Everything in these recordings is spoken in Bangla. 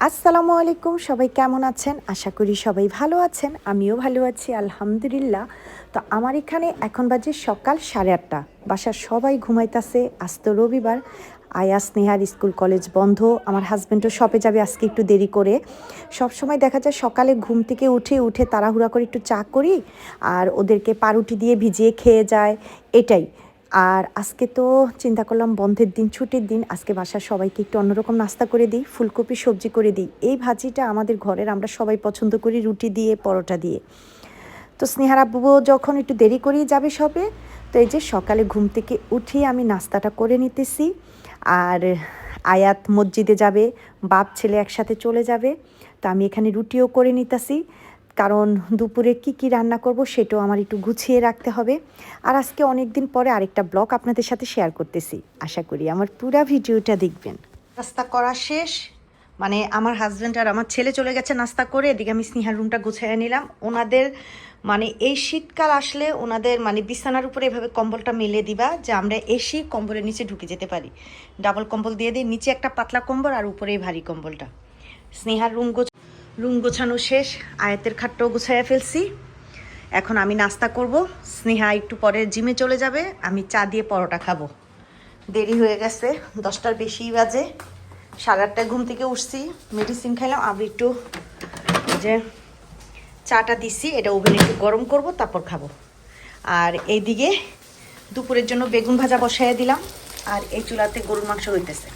আসসালামু আলাইকুম, সবাই কেমন আছেন? আশা করি সবাই ভালো আছেন। আমিও ভালো আছি আলহামদুলিল্লাহ। তো আমার এখানে এখন বাজে সকাল 8:30। বাসার সবাই ঘুমাইতেছে। আজ তো রবিবার। আয়া স্নেহার স্কুল কলেজ বন্ধ। আমার হাজব্যান্ডও শপে যাবে আজকে একটু দেরি করে। সব সময় দেখা যায় সকালে ঘুম থেকে উঠে তাড়াহুড়া করে একটু চা করি আর ওদেরকে পাউরুটি দিয়ে ভিজিয়ে খেয়ে যায়, এটাই। আর আজকে তো চিন্তা করলাম বন্ধের দিন, ছুটির দিন, আজকে বাসার সবাইকে একটু অন্যরকম নাস্তা করে দিই, ফুলকপি সবজি করে দিই। এই ভাজিটা আমাদের ঘরের আমরা সবাই পছন্দ করি, রুটি দিয়ে পরোটা দিয়ে। তো স্নেহার আব্বুও যখন একটু দেরি করেই যাবে সবে, তো এই যে সকালে ঘুম থেকে উঠেই আমি নাস্তাটা করে নিতেছি। আর আয়াত মসজিদে যাবে, বাপ ছেলে একসাথে চলে যাবে। তো আমি এখানে রুটিও করে নিতেছি, কারণ দুপুরে কি রান্না করব সেটাও আমার একটু গুছিয়ে রাখতে হবে। আর আজকে অনেক দিন পরে আরেকটা ব্লগ আপনাদের সাথে শেয়ার করতেছি, আশা করি আমার পুরো ভিডিওটা দেখবেন। নাস্তা করা শেষ, মানে আমার হাজব্যান্ড আর আমার ছেলে চলে গেছে নাস্তা করে, এদিকে আমি স্নেহার রুমটা গুছিয়ে নিলাম। ওনাদের মানে এই শীতকাল আসলে ওনাদের মানে বিছানার উপরে এভাবে কম্বলটা মেলে দিবা যে আমরা এসি কম্বলের নিচে ঢুকে যেতে পারি। ডাবল কম্বল দিয়ে দিই, নিচে একটা পাতলা কম্বল আর উপরে এই ভারী কম্বলটা। স্নেহার রুম গোছানো শেষ, আয়াতের খাটটাও গুছাইয়া ফেলছি। এখন আমি নাস্তা করব, স্নেহা একটু পরে জিমে চলে যাবে, আমি চা দিয়ে পরোটা খাবো। দেরি হয়ে গেছে, 10টার বেশিই বাজে। 8:30টায় ঘুম থেকে উঠছি, মেডিসিন খাইলাম, আবার একটু যে চাটা দিছি এটা ওভেনে একটু গরম করব, তারপর খাবো। আর এইদিকে দুপুরের জন্য বেগুন ভাজা বসাইয়া দিলাম, আর এই চুলাতে গরুর মাংস হইতেছে।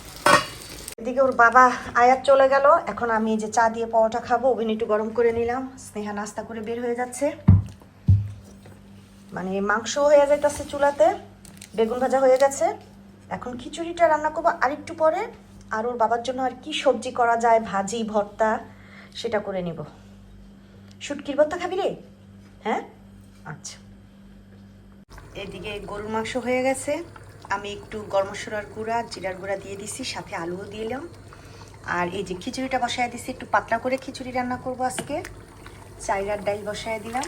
এদিকে ওর বাবা আয়াত চলে গেল, এখন আমি এই যে চা দিয়ে পরোটা খাবো, ওভেন একটু গরম করে নিলাম। স্নেহা নাস্তা করে বের হয়ে যাচ্ছে, মানে মাংস হয়ে যাইতেছে চুলাতে, বেগুন ভাজা হয়ে গেছে। এখন খিচুড়িটা রান্না করবো আরেকটু পরে। আর ওর বাবার জন্য আর কি সবজি করা যায়, ভাজি ভর্তা সেটা করে নিব। শুটকির ভর্তা খাবি রে? হ্যাঁ, আচ্ছা। এদিকে গরুর মাংস হয়ে গেছে, আমি একটু গরম মশলার গুঁড়া জিরার গুঁড়া দিয়ে দিছি, সাথে আলুও দিলাম। আর এই যে খিচুড়িটা বসায় দিছি, একটু পাতলা করে খিচুড়ি রান্না করব আজকে। চাইরার ডাল বসায় দিলাম,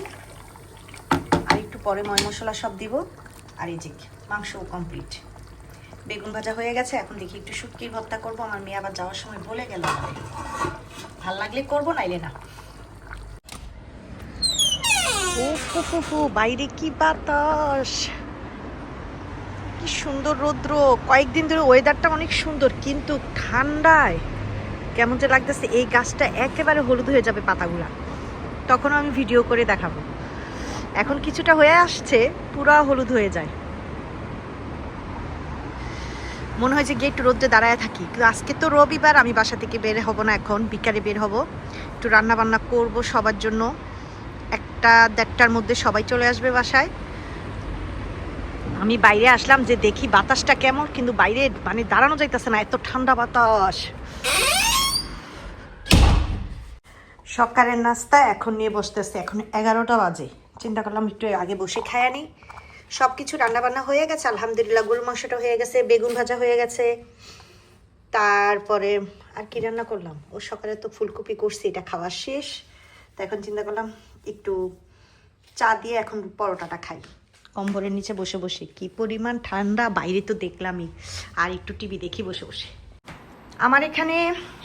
আর একটু পরে ময় মশলা সব দিব। আর এই যে মাংসও কমপ্লিট, বেগুন ভাজা হয়ে গেছে। এখন দেখি একটু শুটকির ভর্তা করব, আমার মেয়ে আবার যাওয়ার সময় বলে গেল, ভাল লাগলে করবো, নাইলে না। ও বাইরে কি বাতাস, কি সুন্দর রৌদ্র। কয়েকদিন ধরে ওয়েদারটা অনেক সুন্দর, কিন্তু ঠান্ডায় কেমন যে লাগতেছে। এই গাছটা একেবারে হলুদ হয়ে যাবে পাতাগুলা, তখন আমি ভিডিও করে দেখাবো। এখন কিছুটা হয়ে আসছে, পুরা হলুদ হয়ে যায়। মনে হয় যে গিয়ে একটু রোদ্রে দাঁড়ায় থাকি, কিন্তু আজকে তো রবিবার, আমি বাসা থেকে বের হব না, এখন বিকালে বের হব। একটু রান্না বান্না করব সবার জন্য, 1-1:30টার মধ্যে সবাই চলে আসবে বাসায়। আমি বাইরে আসলাম যে দেখি বাতাসটা কেমন, কিন্তু বাইরে মানে দাঁড়ানো যাইতেছে না, এত ঠান্ডা বাতাস। সকালের নাস্তা এখন নিয়ে বসতেছে, এখন 11টা বাজে। চিন্তা করলাম একটু আগে বসে খায়া নিই। সব কিছু রান্নাবান্না হয়ে গেছে আলহামদুলিল্লাহ, গরুর মাংসটা হয়ে গেছে, বেগুন ভাজা হয়ে গেছে। তারপরে আর কি রান্না করলাম, ও সকালে তো ফুলকপি করছি, এটা খাওয়া শেষ। তো এখন চিন্তা করলাম একটু চা দিয়ে এখন পরোটাটা খাই কম্বলের নিচে বসে বসে। কি পরিমাণ ঠান্ডা বাইরে তো দেখলামই, আর একটু টিভি দেখি বসে বসে। আমার এখানে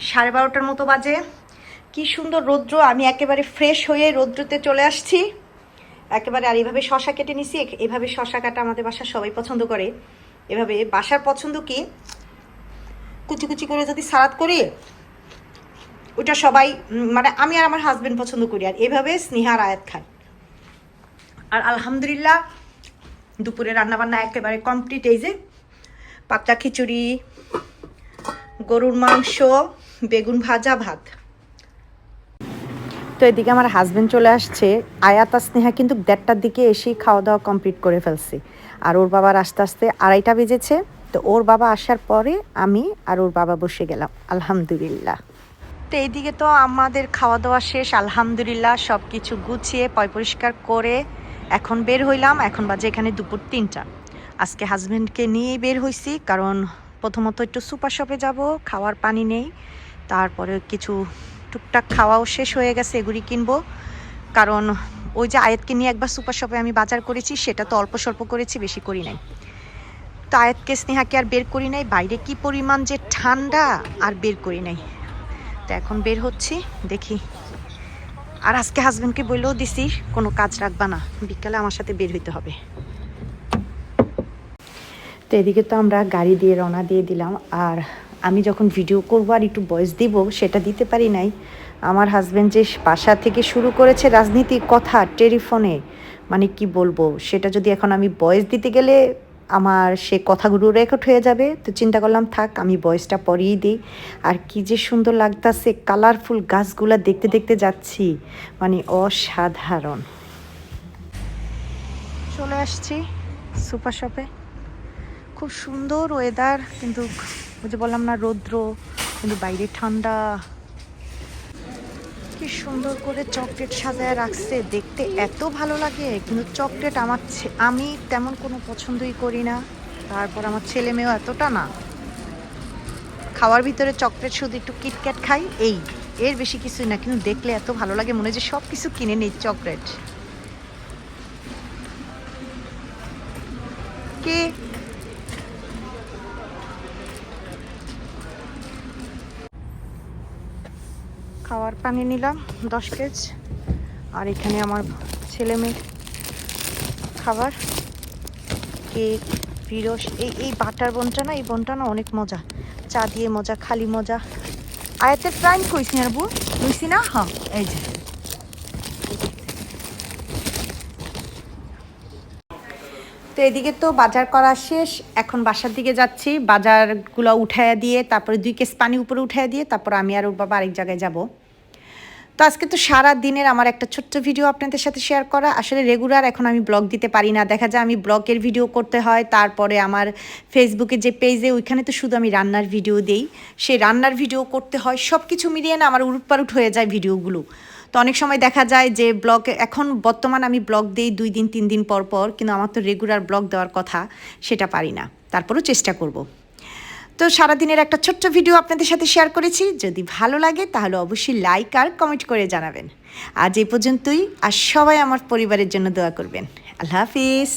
12:30টার মতো বাজে, কি সুন্দর রৌদ্র। আমি একেবারে ফ্রেশ হয়ে রৌদ্রতে চলে আসছি একেবারে। আর এইভাবে শশা কেটে নিছি, এভাবে শশা কাটা আমাদের বাসার সবাই পছন্দ করে। এভাবে বাসার পছন্দ কি, কুচি কুচি করে যদি সালাদ করি, ওটা সবাই মানে আমি আর আমার হাজবেন্ড পছন্দ করি। আর এভাবে স্নেহার আয়াত খায়। আর আলহামদুলিল্লাহ দুপুরে রান্নাবান্না একেবারে কমপ্লিট। এই যে পাতলা খিচুড়ি, গরুর মাংস, বেগুন ভাজা, ভাত। তো এদিকে আমার হাজব্যান্ড চলে আসছে, আয়াত আর স্নেহা কিন্তু 1:30টার দিকে এসেই খাওয়া দাওয়া কমপ্লিট করে ফেলছি। আর ওর বাবার আস্তে আস্তে 2:30টা বেজেছে। তো ওর বাবা আসার পরে আমি আর ওর বাবা বসে গেলাম আলহামদুলিল্লাহ। তো এইদিকে তো আমাদের খাওয়া দাওয়া শেষ আলহামদুলিল্লাহ, সব কিছু গুছিয়ে পরিষ্কার করে এখন বের হইলাম। এখন বাজে এখানে দুপুর 3টা। আজকে হাজব্যান্ডকে নিয়েই বের হইছি, কারণ প্রথমত একটু সুপার শপে যাব, খাওয়ার পানি নেই। তারপরে কিছু টুকটাক খাওয়াও শেষ হয়ে গেছে, এগুলি কিনবো। কারণ ওই যে আয়াতকে নিয়ে একবার সুপার শপে আমি বাজার করেছি, সেটা তো অল্প স্বল্প করেছি, বেশি করি নাই। তো আয়াতকে স্নেহাকে আর বের করি নাই, বাইরে কি পরিমাণ যে ঠান্ডা, আর বের করি নাই। তো এখন বের হচ্ছি, দেখি। আর আজকে হাজব্যান্ডকে বলেও দিছি কোনো কাজ রাখবা না, বিকালে আমার সাথে বের হইতে হবে। তো এদিকে তো আমরা গাড়ি দিয়ে রওনা দিয়ে দিলাম। আর আমি যখন ভিডিও করবো আর একটু ভয়েস দিব, সেটা দিতে পারি নাই। আমার হাজব্যান্ড যে বাসা থেকে শুরু করেছে রাজনীতির কথা টেলিফোনে, মানে কি বলবো, সেটা যদি এখন আমি ভয়েস দিতে গেলে আমার সে কথাগুলো রেকর্ড হয়ে যাবে। তো চিন্তা করলাম থাক, আমি ভয়েসটা পরেই দিই। আর কি যে সুন্দর লাগতাছে, কালারফুল গাছগুলা দেখতে দেখতে যাচ্ছি, মানে অসাধারণ। চলে আসছি সুপার শপে। খুব সুন্দর ওয়েদার, কিন্তু ওই যে বললাম না রৌদ্র, কিন্তু বাইরে ঠান্ডা। কি সুন্দর করে চকলেট সাজায় রাখছে, দেখতে এত ভালো লাগে। কিন্তু চকলেট আমি তেমন কোনো পছন্দই করি না। তারপর আমার ছেলে মেয়েও এতটা না। খাওয়ার ভিতরে চকলেট শুধু একটু কিটক্যাট খাই, এর বেশি কিছুই না। কিন্তু দেখলে এত ভালো লাগে, মনে হয় যে সব কিছু কিনে নেই চকলেট। কে খাওয়ার পানি নিলাম 10 কেজি। আর এখানে আমার ছেলে মেয়ে খাবার, কেক, পিরস। এই বাটার বনটা না, এই বনটা না অনেক মজা, চা দিয়ে মজা, খালি মজা। আয়াতের প্রাইম কইস না বউ, কইছি না? হ্যাঁ, এই যে। তো এদিকে তো বাজার করা শেষ, এখন বাসার দিকে যাচ্ছি। বাজারগুলো উঠাইয়া দিয়ে, তারপরে 2 কেস পানি উপরে উঠাইয়া দিয়ে, তারপর আমি আর ওর বাবা আরেক জায়গায় যাব। তো আজকে তো সারা দিনের আমার একটা ছোট্ট ভিডিও আপনাদের সাথে শেয়ার করা। আসলে রেগুলার এখন আমি ব্লগ দিতে পারি না, দেখা যায় আমি ব্লগের ভিডিও করতে হয়। তারপরে আমার ফেসবুকে যে পেজে, ওইখানে তো শুধু আমি রান্নার ভিডিও দেই, সেই রান্নার ভিডিও করতে হয়। সব কিছু মিলিয়ে না আমার উলটপালট হয়ে যায় ভিডিওগুলো। তো অনেক সময় দেখা যায় যে এখন বর্তমান আমি ব্লগ দিই 2 দিন 3 দিন পর পর, কিন্তু আমার তো রেগুলার ব্লগ দেওয়ার কথা, সেটা পারি না। তারপরেও চেষ্টা করব। তো সারাদিনের একটা ছোট্ট ভিডিও আপনাদের সাথে শেয়ার করেছি। যদি ভালো লাগে তাহলে অবশ্যই লাইক আর কমেন্ট করে জানাবেন। আজ এই পর্যন্তই। আর সবাই আমার পরিবারের জন্য দোয়া করবেন। আল্লাহ হাফিজ।